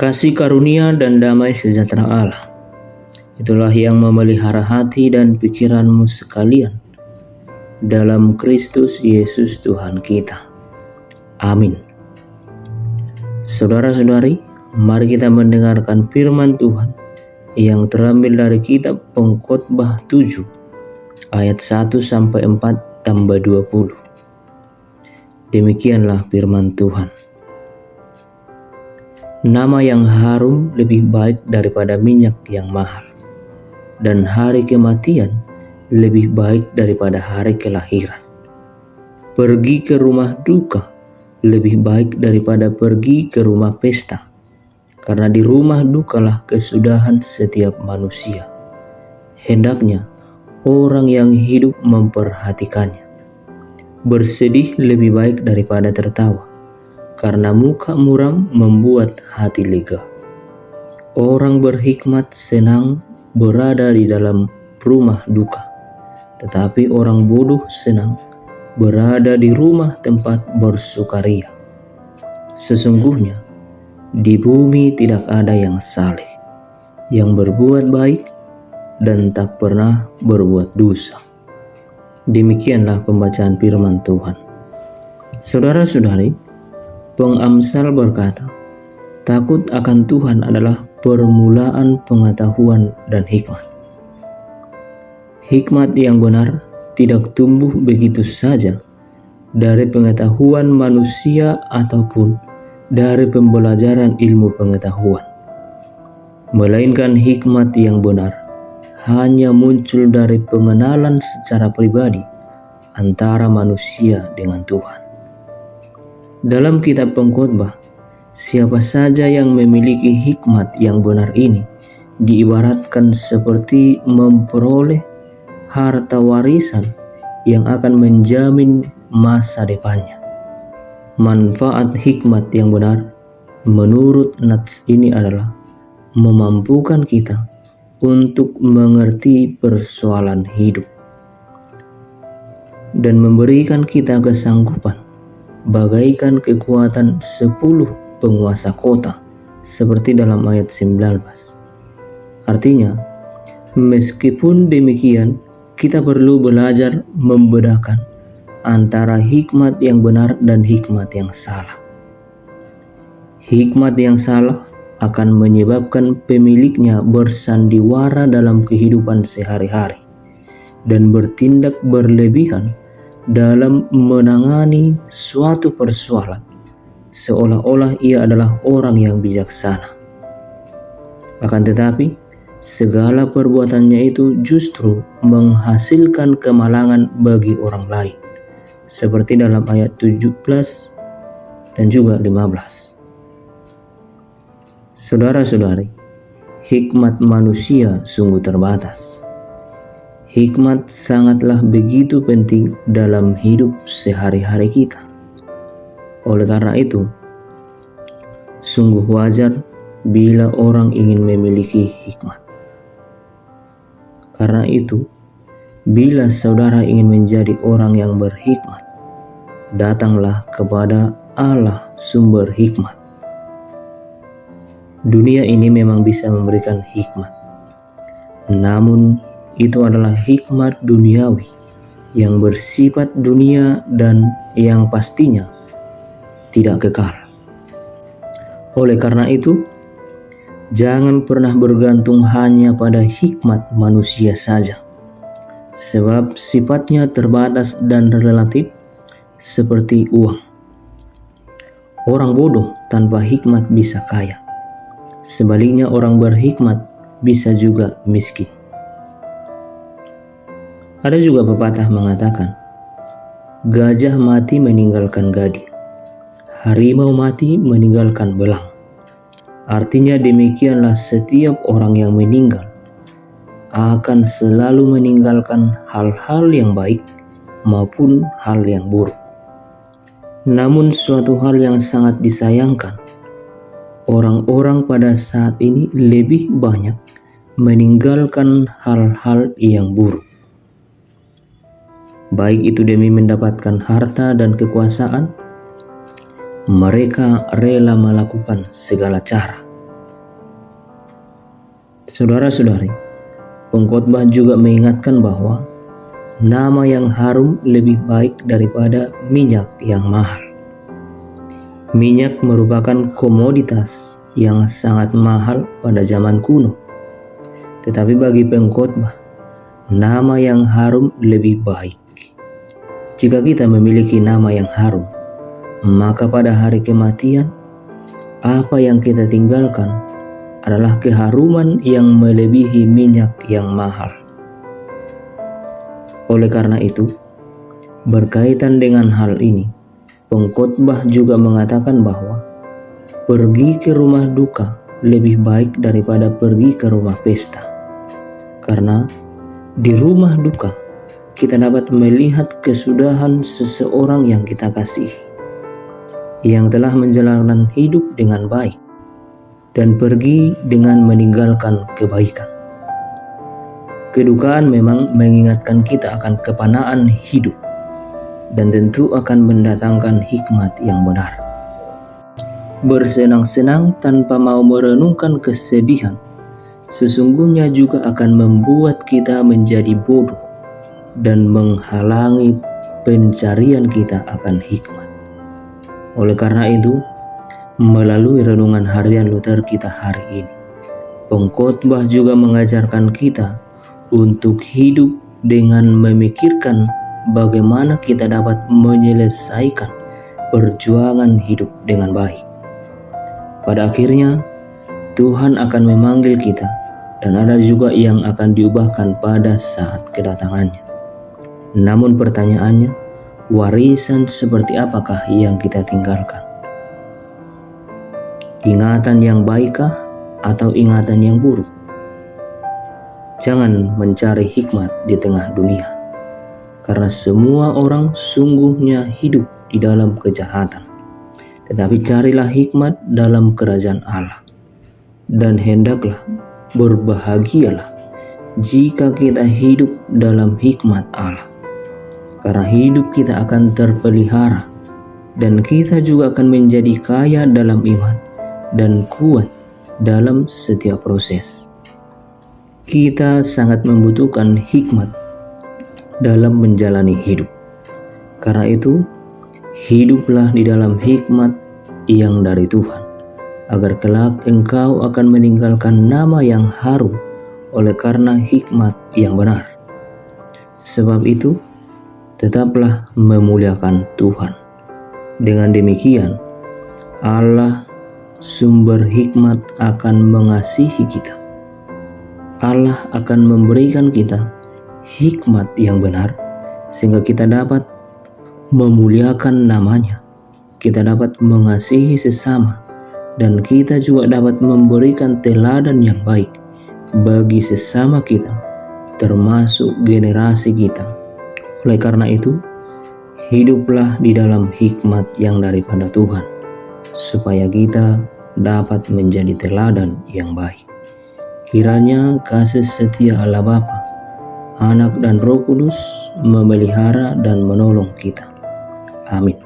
Kasih karunia dan damai sejahtera Allah, itulah yang memelihara hati dan pikiranmu sekalian dalam Kristus Yesus Tuhan kita. Amin. Saudara-saudari, mari kita mendengarkan firman Tuhan yang terambil dari kitab Pengkhotbah 7 ayat 1-4 tambah 20. Demikianlah firman Tuhan. Nama yang harum lebih baik daripada minyak yang mahal, dan hari kematian lebih baik daripada hari kelahiran. Pergi ke rumah duka lebih baik daripada pergi ke rumah pesta, karena di rumah dukalah kesudahan setiap manusia. Hendaknya orang yang hidup memperhatikannya. Bersedih lebih baik daripada tertawa, karena muka muram membuat hati lega. Orang berhikmat senang berada di dalam rumah duka, tetapi orang bodoh senang berada di rumah tempat bersukaria. Sesungguhnya di bumi tidak ada yang saleh, yang berbuat baik dan tak pernah berbuat dosa. Demikianlah pembacaan firman Tuhan. Saudara-saudari, Pengamsal berkata, takut akan Tuhan adalah permulaan pengetahuan dan hikmat. Hikmat yang benar tidak tumbuh begitu saja dari pengetahuan manusia ataupun dari pembelajaran ilmu pengetahuan, melainkan hikmat yang benar hanya muncul dari pengenalan secara pribadi antara manusia dengan Tuhan. Dalam kitab Pengkhotbah, siapa saja yang memiliki hikmat yang benar ini diibaratkan seperti memperoleh harta warisan yang akan menjamin masa depannya. Manfaat hikmat yang benar menurut nats ini adalah memampukan kita untuk mengerti persoalan hidup dan memberikan kita kesanggupan bagaikan kekuatan 10 penguasa kota seperti dalam ayat 19. Artinya, meskipun demikian, kita perlu belajar membedakan antara hikmat yang benar dan hikmat yang salah. Hikmat yang salah akan menyebabkan pemiliknya bersandiwara dalam kehidupan sehari-hari dan bertindak berlebihan dalam menangani suatu persoalan, seolah-olah ia adalah orang yang bijaksana. Akan tetapi, segala perbuatannya itu justru menghasilkan kemalangan bagi orang lain, seperti dalam ayat 17 dan juga 15. Saudara-saudari, hikmat manusia sungguh terbatas. Hikmat sangatlah begitu penting dalam hidup sehari-hari kita. Oleh karena itu, sungguh wajar bila orang ingin memiliki hikmat. Karena itu, bila saudara ingin menjadi orang yang berhikmat, datanglah kepada Allah sumber hikmat. Dunia ini memang bisa memberikan hikmat, namun itu adalah hikmat duniawi yang bersifat dunia dan yang pastinya tidak kekal. Oleh karena itu, jangan pernah bergantung hanya pada hikmat manusia saja, sebab sifatnya terbatas dan relatif seperti uang. Orang bodoh tanpa hikmat bisa kaya. Sebaliknya orang berhikmat bisa juga miskin. Ada juga pepatah mengatakan, gajah mati meninggalkan gading, harimau mati meninggalkan belang. Artinya demikianlah setiap orang yang meninggal akan selalu meninggalkan hal-hal yang baik maupun hal yang buruk. Namun suatu hal yang sangat disayangkan, orang-orang pada saat ini lebih banyak meninggalkan hal-hal yang buruk. Baik itu demi mendapatkan harta dan kekuasaan, mereka rela melakukan segala cara Saudara-saudari, pengkhotbah juga mengingatkan bahwa nama yang harum lebih baik daripada minyak yang mahal. Minyak merupakan komoditas yang sangat mahal pada zaman kuno. Tetapi bagi pengkhotbah, nama yang harum lebih baik. Jika kita memiliki nama yang harum, maka pada hari kematian, apa yang kita tinggalkan adalah keharuman yang melebihi minyak yang mahal. Oleh karena itu, berkaitan dengan hal ini, pengkhotbah juga mengatakan bahwa pergi ke rumah duka lebih baik daripada pergi ke rumah pesta. Karena di rumah duka kita dapat melihat kesudahan seseorang yang kita kasihi, yang telah menjalankan hidup dengan baik dan pergi dengan meninggalkan kebaikan. Kedukaan memang mengingatkan kita akan kepanaan hidup dan tentu akan mendatangkan hikmat yang benar. Bersenang-senang tanpa mau merenungkan kesedihan sesungguhnya juga akan membuat kita menjadi bodoh dan menghalangi pencarian kita akan hikmat. Oleh karena itu, melalui renungan harian Luther kita hari ini, pengkhotbah juga mengajarkan kita untuk hidup dengan memikirkan bagaimana kita dapat menyelesaikan perjuangan hidup dengan baik. Pada akhirnya, Tuhan akan memanggil kita dan ada juga yang akan diubahkan pada saat kedatangannya. Namun pertanyaannya, warisan seperti apakah yang kita tinggalkan? Ingatan yang baikkah atau ingatan yang buruk? Jangan mencari hikmat di tengah dunia, karena semua orang sungguhnya hidup di dalam kejahatan. Tetapi carilah hikmat dalam kerajaan Allah, dan hendaklah berbahagialah jika kita hidup dalam hikmat Allah. Karena hidup kita akan terpelihara, dan kita juga akan menjadi kaya dalam iman dan kuat dalam setiap proses. Kita sangat membutuhkan hikmat dalam menjalani hidup. Karena itu, hiduplah di dalam hikmat yang dari Tuhan, agar kelak engkau akan meninggalkan nama yang harum oleh karena hikmat yang benar. Sebab itu, tetaplah memuliakan Tuhan. Dengan demikian, Allah sumber hikmat akan mengasihi kita. Allah akan memberikan kita hikmat yang benar sehingga kita dapat memuliakan namanya, kita dapat mengasihi sesama, dan kita juga dapat memberikan teladan yang baik bagi sesama kita, termasuk generasi kita. Oleh karena itu, hiduplah di dalam hikmat yang daripada Tuhan, supaya kita dapat menjadi teladan yang baik. Kiranya kasih setia Allah Bapa, Anak dan Roh Kudus memelihara dan menolong kita. Amin.